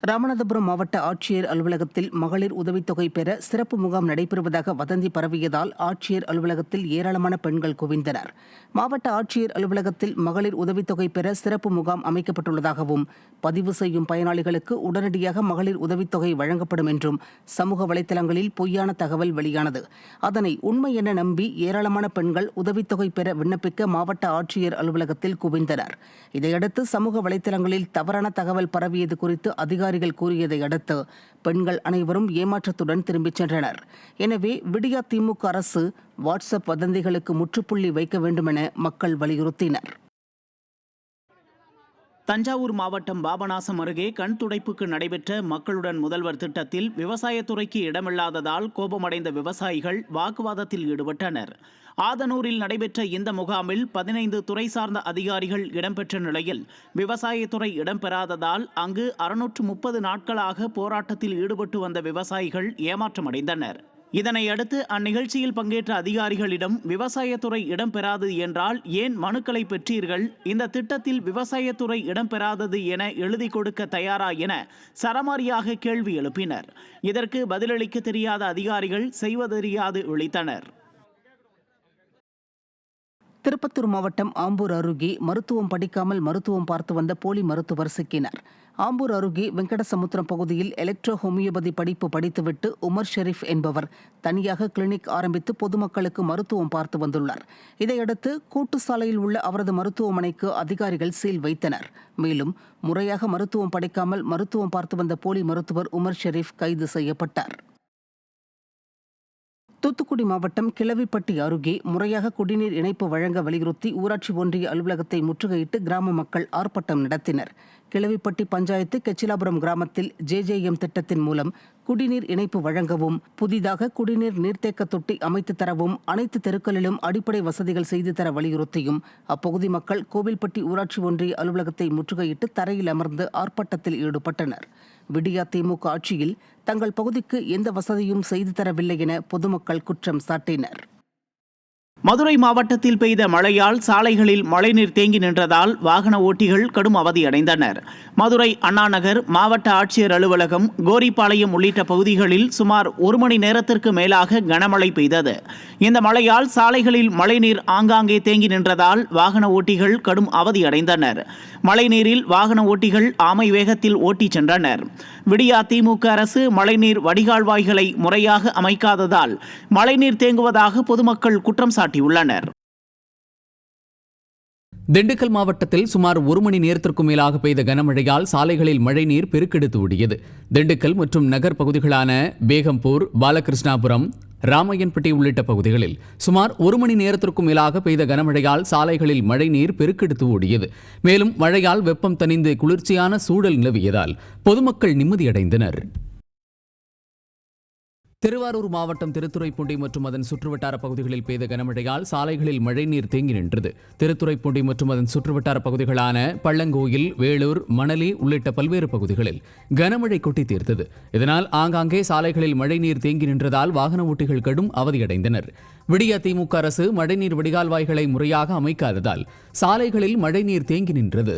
ராமநாதபுரம் மாவட்ட ஆட்சியர் அலுவலகத்தில் மகளிர் உதவித்தொகை பெற சிறப்பு முகாம் நடைபெறுவதாக வதந்தி பரவியதால் ஆட்சியர் அலுவலகத்தில் ஏராளமான பெண்கள் குவிந்தனர். மாவட்ட ஆட்சியர் அலுவலகத்தில் மகளிர் உதவித்தொகை பெற சிறப்பு முகாம் அமைக்கப்பட்டுள்ளதாகவும் பதிவு செய்யும் பயனாளிகளுக்கு உடனடியாக மகளிர் உதவித்தொகை வழங்கப்படும் என்றும் சமூக வலைதளங்களில் பொய்யான தகவல் வெளியானது. அதனை உண்மை என நம்பி ஏராளமான பெண்கள் உதவித்தொகை பெற விண்ணப்பிக்க மாவட்ட ஆட்சியர் அலுவலகத்தில் குவிந்தனர். இதையடுத்து சமூக வலைதளங்களில் தவறான தகவல் பரவியது குறித்து அதிகாரிகள் கூறியதை அடுத்து பெண்கள் அனைவரும் ஏமாற்றத்துடன் திரும்பிச் சென்றனர். எனவே விடியா திமுக அரசு வாட்ஸ்அப் வதந்திகளுக்கு முற்றுப்புள்ளி வைக்க வேண்டுமென மக்கள் வலியுறுத்தினர். தஞ்சாவூர் மாவட்டம் பாபநாசம் அருகே கண் துடைப்புக்கு நடைபெற்ற மக்களுடன் முதல்வர் திட்டத்தில் விவசாயத்துறைக்கு இடமில்லாததால் கோபமடைந்த விவசாயிகள் வாக்குவாதத்தில் ஈடுபட்டனர். ஆதனூரில் நடைபெற்ற இந்த முகாமில் 15 துறை சார்ந்த அதிகாரிகள் இடம்பெற்ற நிலையில் விவசாயத்துறை இடம்பெறாததால் அங்கு 630 நாட்களாக போராட்டத்தில் ஈடுபட்டு வந்த விவசாயிகள் ஏமாற்றமடைந்தனர். இதனையடுத்து அந்நிகழ்ச்சியில் பங்கேற்ற அதிகாரிகளிடம் விவசாயத்துறை இடம்பெறாது என்றால் ஏன் மனுக்களை பெற்றீர்கள், இந்த திட்டத்தில் விவசாயத்துறை இடம்பெறாதது என எழுதி கொடுக்க தயாரா என சரமாரியாக கேள்வி எழுப்பினர். இதற்கு பதிலளிக்க தெரியாத அதிகாரிகள் செய்வதறியாது இழித்தனர். திருப்பத்தூர் மாவட்டம் ஆம்பூர் அருகே மருத்துவம் படிக்காமல் மருத்துவம் பார்த்து வந்த போலி மருத்துவர் சிக்கினார். ஆம்பூர் அருகே வெங்கடசமுத்திரம் பகுதியில் எலக்ட்ரோ ஹோமியோபதி படிப்பு படித்துவிட்டு உமர் ஷெரீப் என்பவர் தனியாக கிளினிக் ஆரம்பித்து பொதுமக்களுக்கு மருத்துவம் பார்த்து வந்துள்ளார். இதையடுத்து கூட்டுசாலையில் உள்ள அவரது மருத்துவமனைக்கு அதிகாரிகள் சீல் வைத்தனர். மேலும் முறையாக மருத்துவம் படிக்காமல் மருத்துவம் பார்த்து வந்த போலி மருத்துவர் உமர் ஷெரீப் கைது செய்யப்பட்டார். தூத்துக்குடி மாவட்டம் கிளவிப்பட்டி அருகே முறையாக குடிநீர் இணைப்பு வழங்க வலியுறுத்தி ஊராட்சி ஒன்றிய அலுவலகத்தை முற்றுகையிட்டு கிராம மக்கள் ஆர்ப்பாட்டம் நடத்தினர். கிளவிப்பட்டி பஞ்சாயத்து கெச்சிலாபுரம் கிராமத்தில் JJM திட்டத்தின் மூலம் குடிநீர் இணைப்பு வழங்கவும், புதிதாக குடிநீர் நீர்த்தேக்க தொட்டி அமைத்து தரவும், அனைத்து தெருக்களிலும் அடிப்படை வசதிகள் செய்து தர வலியுறுத்தியும் அப்பகுதி மக்கள் கோவில்பட்டி ஊராட்சி ஒன்றிய அலுவலகத்தை முற்றுகையிட்டு தரையில் அமர்ந்து ஆர்ப்பாட்டத்தில் ஈடுபட்டனர். விடியா திமுக ஆட்சியில் தங்கள் பகுதிக்கு எந்த வசதியும் செய்து தரவில்லை என பொதுமக்கள் குற்றம் சாட்டினர். மதுரை மாவட்டத்தில் பெய்த மழையால் சாலைகளில் மழைநீர் தேங்கி நின்றதால் வாகன ஓட்டிகள் கடும் அவதியடைந்தனர். மதுரை அண்ணாநகர், மாவட்ட ஆட்சியர் அலுவலகம், கோரிப்பாளையம் உள்ளிட்ட பகுதிகளில் சுமார் 1 மணி நேரத்திற்கு மேலாக கனமழை பெய்தது. இந்த மழையால் சாலைகளில் மழைநீர் ஆங்காங்கே தேங்கி நின்றதால் வாகன ஓட்டிகள் கடும் அவதியடைந்தனர். மழைநீரில் வாகன ஓட்டிகள் ஆமை வேகத்தில் ஓட்டிச் சென்றனர். விடியா திமுக அரசு மழைநீர் வடிகால்வாய்களை முறையாக அமைக்காததால் மழைநீர் தேங்குவதாக பொதுமக்கள் குற்றம் சாட்டியுள்ளனர். திண்டுக்கல் மாவட்டத்தில் சுமார் 1 மணி நேரத்திற்கும் மேலாக பெய்த கனமழையால் சாலைகளில் மழைநீர் பெருக்கெடுத்து ஓடியது. திண்டுக்கல் மற்றும் நகர் பகுதிகளான பேகம்பூர், பாலகிருஷ்ணாபுரம், ராமையன்பட்டி உள்ளிட்ட பகுதிகளில் சுமார் 1 மணி நேரத்திற்கும் மேலாக பெய்த கனமழையால் சாலைகளில் மழைநீர் பெருக்கெடுத்து ஓடியது. மேலும் மழையால் வெப்பம் தணிந்து குளிர்ச்சியான சூழல் நிலவியதால் பொதுமக்கள் நிம்மதியடைந்தனர். திருவாரூர் மாவட்டம் திருத்துறைப்பூண்டி மற்றும் அதன் சுற்றுவட்டார பகுதிகளில் பெய்த கனமழையால் சாலைகளில் மழைநீர் தேங்கி நின்றது. திருத்துறைப்பூண்டி மற்றும் அதன் சுற்றுவட்டார பகுதிகளான பள்ளங்கோயில், வேளூர், மணலி உள்ளிட்ட பல்வேறு பகுதிகளில் கனமழை கொட்டி தீர்த்தது. இதனால் ஆங்காங்கே சாலைகளில் மழைநீர் தேங்கி நின்றதால் வாகன ஓட்டிகள் கடும் அவதியடைந்தனர். விடியா திமுக அரசு மழைநீர் வடிகால்வாய்களை முறையாக அமைக்காததால் சாலைகளில் மழைநீர் தேங்கி நின்றது.